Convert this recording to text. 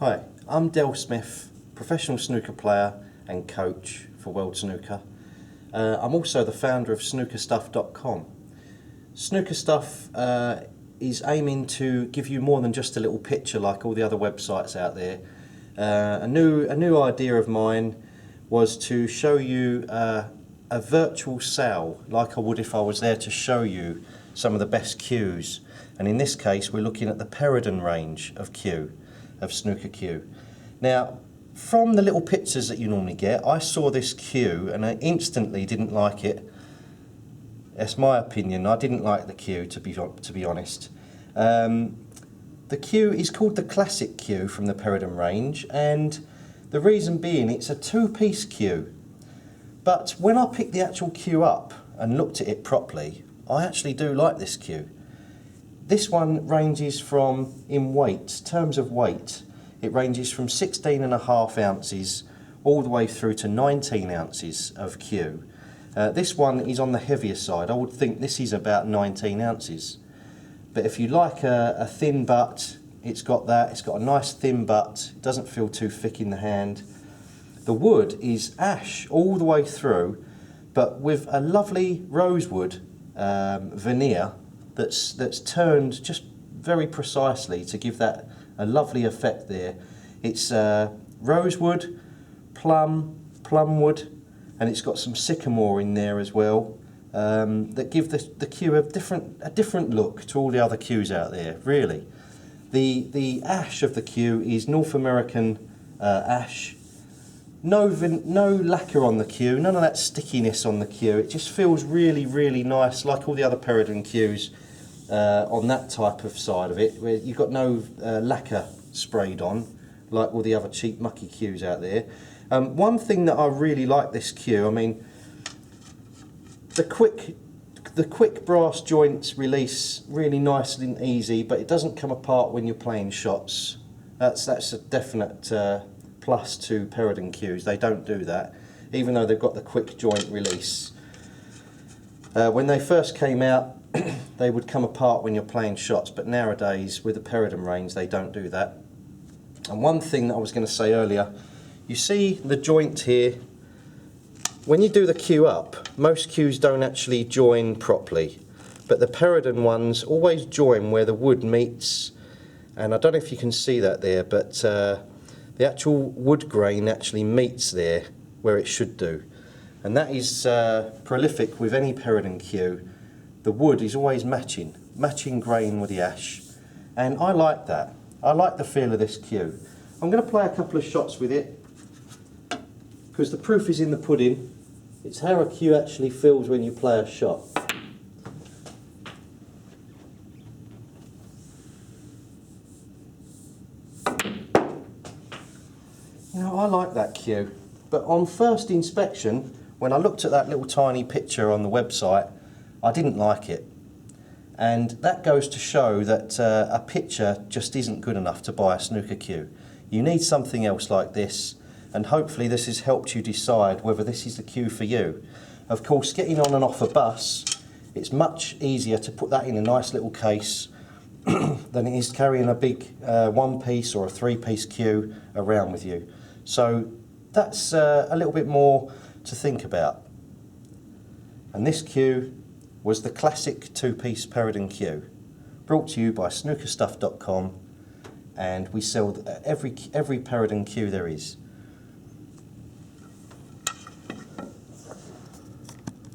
Hi, I'm Del Smith, professional snooker player and coach for World Snooker. I'm also the founder of Snookerstuff.com. Snooker Stuff is aiming to give you more than just a little picture like all the other websites out there. A new idea of mine was to show you a virtual sale like I would if I was there to show you some of the best cues. And in this case we're looking at the Peradon range of cue, of snooker cue. Now from the little pictures that you normally get, I saw this cue and I instantly didn't like it. That's my opinion. I didn't like the cue, to be honest. The cue is called the classic cue from the Peradon range, and the reason being it's a two-piece cue. But when I picked the actual cue up and looked at it properly, I actually do like this cue. This one ranges from, in weight, terms of weight, it ranges from 16.5 ounces all the way through to 19 ounces of cue. This one is on the heavier side. I would think this is about 19 ounces. But if you like a thin butt, it's got that. It's got a nice thin butt. It doesn't feel too thick in the hand. The wood is ash all the way through, but with a lovely rosewood veneer that's turned just very precisely to give that a lovely effect there. It's rosewood, plumwood, and it's got some sycamore in there as well, that give the cue a different look to all the other cues out there, really. The ash of the cue is North American ash. No lacquer on the cue, none of that stickiness on the cue. It just feels really, really nice, like all the other Peradon cues on that type of side of it, where you've got no lacquer sprayed on, like all the other cheap mucky cues out there. One thing that I really like this cue, I mean, the quick brass joints release really nice and easy, but it doesn't come apart when you're playing shots. That's a definite plus to Peradon cues. They don't do that, even though they've got the quick joint release. When they first came out, they would come apart when you're playing shots, but nowadays with the Peradon range they don't do that. And one thing that I was going to say earlier, you see the joint here, when you do the cue up, most cues don't actually join properly, but the Peradon ones always join where the wood meets, and I don't know if you can see that there, but the actual wood grain actually meets there where it should do. And that is prolific with any Peradon cue. The wood is always matching grain with the ash, and I like that. I like the feel of this cue. I'm going to play a couple of shots with it, because the proof is in the pudding. It's how a cue actually feels when you play a shot. Now I like that cue, but on first inspection, when I looked at that little tiny picture on the website, I didn't like it. And that goes to show that a picture just isn't good enough to buy a snooker cue. You need something else like this, and hopefully this has helped you decide whether this is the cue for you. Of course, getting on and off a bus, it's much easier to put that in a nice little case than it is carrying a big one-piece or a three-piece cue around with you. So that's a little bit more to think about. And this cue was the classic two-piece Peradon cue, brought to you by Snookerstuff.com, and we sell every Peradon cue there is.